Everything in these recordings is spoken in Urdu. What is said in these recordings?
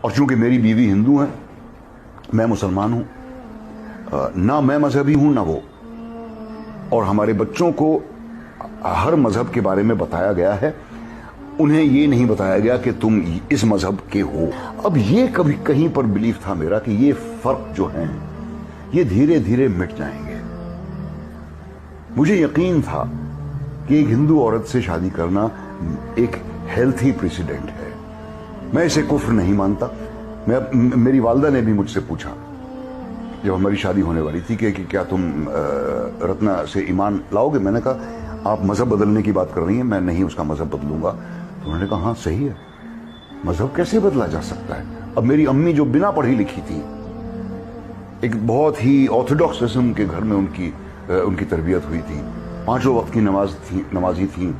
اور چونکہ میری بیوی ہندو ہے، میں مسلمان ہوں، نہ میں مذہبی ہوں نہ وہ، اور ہمارے بچوں کو ہر مذہب کے بارے میں بتایا گیا ہے، انہیں یہ نہیں بتایا گیا کہ تم اس مذہب کے ہو۔ اب یہ کبھی کہیں پر بلیف تھا میرا کہ یہ فرق جو ہیں یہ دھیرے دھیرے مٹ جائیں گے۔ مجھے یقین تھا کہ ایک ہندو عورت سے شادی کرنا ایک ہیلتھی پریسیڈنٹ ہے۔ میں اسے کفر نہیں مانتا۔ میری والدہ نے بھی مجھ سے پوچھا جب ہماری شادی ہونے والی تھی کہ کیا تم رتنا سے ایمان لاؤ گے؟ میں نے کہا آپ مذہب بدلنے کی بات کر رہی ہیں، میں نہیں اس کا مذہب بدلوں گا۔ تو انہوں نے کہا ہاں صحیح ہے، مذہب کیسے بدلا جا سکتا ہے؟ اب میری امی جو بنا پڑھی لکھی تھی، ایک بہت ہی آرتھوڈاکس قسم کے گھر میں ان کی تربیت ہوئی تھی، 5 وقت کی نمازی تھیں،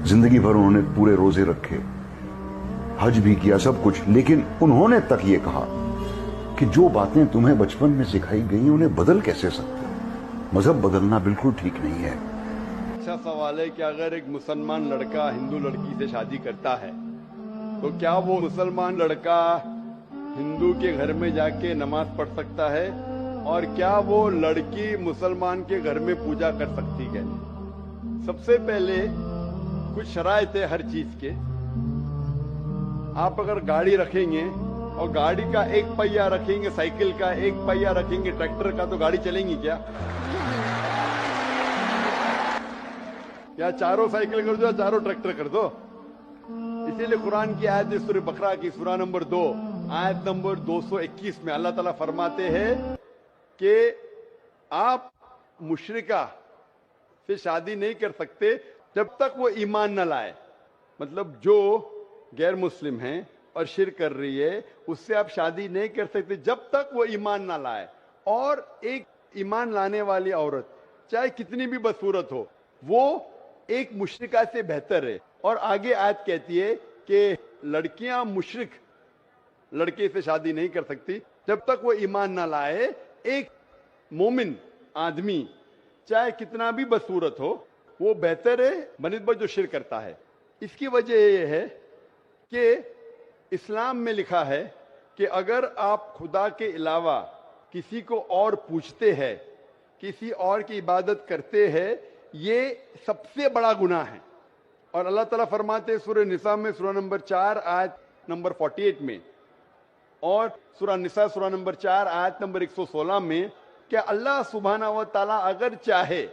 زندگی بھر انہوں نے پورے روزے رکھے، حج بھی کیا، سب کچھ، لیکن انہوں نے تک یہ کہا کہ جو باتیں تمہیں بچپن میں سکھائی گئی انہیں بدل کیسے سکتے؟ مذہب بدلنا بالکل ٹھیک نہیں ہے۔ اچھا سوال ہے کہ اگر ایک مسلمان لڑکا ہندو لڑکی سے شادی کرتا ہے تو کیا وہ مسلمان لڑکا ہندو کے گھر میں جا کے نماز پڑھ سکتا ہے؟ اور کیا وہ لڑکی مسلمان کے گھر میں پوجا کر سکتی ہے؟ سب سے پہلے کچھ شرائط ہے ہر چیز کے۔ آپ اگر گاڑی رکھیں گے اور گاڑی کا ایک پہیہ رکھیں گے، سائیکل کا ایک پہیہ رکھیں گے، ٹریکٹر کا، تو گاڑی چلیں گی کیا؟ یا چاروں سائیکل کر دو یا چاروں ٹریکٹر کر دو؟ اسی لیے قرآن کی آیت ہے سورہ بقرہ کی سورہ نمبر 2 آیت نمبر 221 میں اللہ تعالیٰ فرماتے ہیں کہ آپ مشرکہ سے شادی نہیں کر سکتے جب تک وہ ایمان نہ لائے۔ مطلب جو غیر مسلم ہیں اور شرک کر رہی ہے اس سے آپ شادی نہیں کر سکتے جب تک وہ ایمان نہ لائے۔ اور ایک ایمان لانے والی عورت چاہے کتنی بھی بدصورت ہو وہ ایک مشرکہ سے بہتر ہے۔ اور آگے آیت کہتی ہے کہ لڑکیاں مشرک لڑکے سے شادی نہیں کر سکتی جب تک وہ ایمان نہ لائے۔ ایک مومن آدمی چاہے کتنا بھی بدصورت ہو وہ بہتر ہے بنسبت جو شرک کرتا ہے۔ اس کی وجہ یہ ہے کہ اسلام میں لکھا ہے کہ اگر آپ خدا کے علاوہ کسی کو اور پوچھتے ہیں، کسی اور کی عبادت کرتے ہیں، یہ سب سے بڑا گناہ ہے۔ اور اللہ تعالیٰ فرماتے ہیں سورہ نساء میں سورہ نمبر 4 آیت نمبر 48 میں، اور سورہ نساء سورہ نمبر 4 آیت نمبر 116 میں کہ اللہ سبحانہ و تعالیٰ اگر چاہے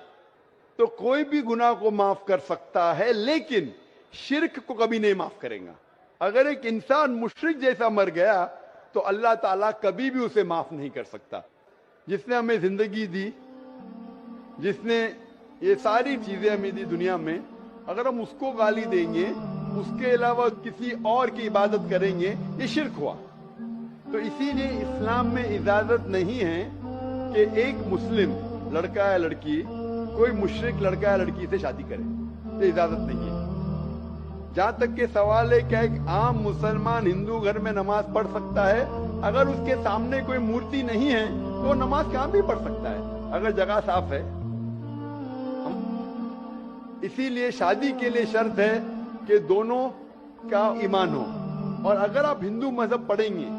تو کوئی بھی گناہ کو معاف کر سکتا ہے، لیکن شرک کو کبھی نہیں معاف کرے گا۔ اگر ایک انسان مشرک جیسا مر گیا تو اللہ تعالیٰ کبھی بھی اسے معاف نہیں کر سکتا۔ جس نے ہمیں زندگی دی، جس نے یہ ساری چیزیں ہمیں دی دنیا میں، اگر ہم اس کو گالی دیں گے، اس کے علاوہ کسی اور کی عبادت کریں گے، یہ شرک ہوا۔ تو اسی لیے اسلام میں اجازت نہیں ہے کہ ایک مسلم لڑکا یا لڑکی کوئی مشرک لڑکا یا لڑکی سے شادی کرے، یہ اجازت نہیں ہے۔ جہاں تک کہ سوال ہے کہ ایک عام مسلمان ہندو گھر میں نماز پڑھ سکتا ہے، اگر اس کے سامنے کوئی مورتی نہیں ہے تو وہ نماز کہاں بھی پڑھ سکتا ہے اگر جگہ صاف ہے۔ اسی لیے شادی کے لیے شرط ہے کہ دونوں کا ایمان ہو۔ اور اگر آپ ہندو مذہب پڑھیں گے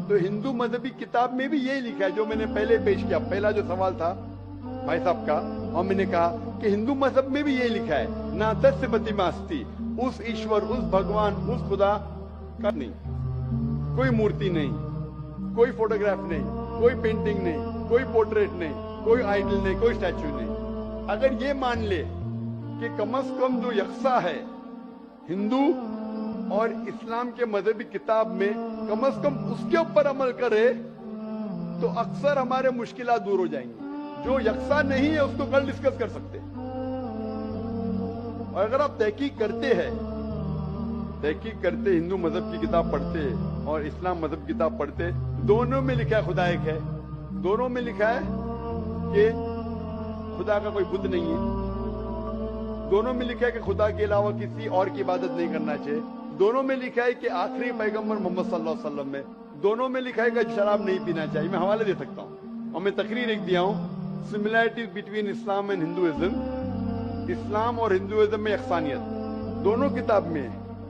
تو ہندو مذہبی کتاب میں بھی یہی لکھا ہے جو میں نے پہلے پیش کیا، پہلا جو سوال تھا بھائی صاحب کا، اور میں نے کہا کہ ہندو مذہب میں بھی یہی لکھا ہے، نا تس پتیماستی، اس ایشور، اس بھگوان، اس خدا کا نہیں، کوئی مورتی نہیں، کوئی فوٹوگراف نہیں، کوئی پینٹنگ نہیں، کوئی پورٹریٹ نہیں، کوئی آئیڈل نہیں، کوئی اسٹیچو نہیں۔ اگر یہ مان لے کہ کم از کم جو یکساں ہے ہندو اور اسلام کے مذہبی کتاب میں، کم از کم اس کے اوپر عمل کرے تو اکثر ہمارے مشکلات دور ہو جائیں گی۔ جو یکساں نہیں ہے اس کو کل ڈسکس کر سکتے۔ اور اگر آپ تحقیق کرتے ہندو مذہب کی کتاب پڑھتے اور اسلام مذہب کی کتاب پڑھتے، دونوں میں لکھا ہے خدا ایک ہے، دونوں میں لکھا ہے کہ خدا کا کوئی بت نہیں ہے، دونوں میں لکھا ہے کہ خدا کے علاوہ کسی اور کی عبادت نہیں کرنا چاہیے، دونوں میں لکھا ہے کہ آخری پیغمبر محمد صلی اللہ علیہ وسلم میں، دونوں میں لکھا ہے کہ شراب نہیں پینا چاہیے۔ میں حوالے دے سکتا ہوں اور میں تقریر ایک دیا ہوں، similarities between Islam and Hinduism, Islam اور ہندوازم میں یکسانیت، دونوں کتاب میں ہے۔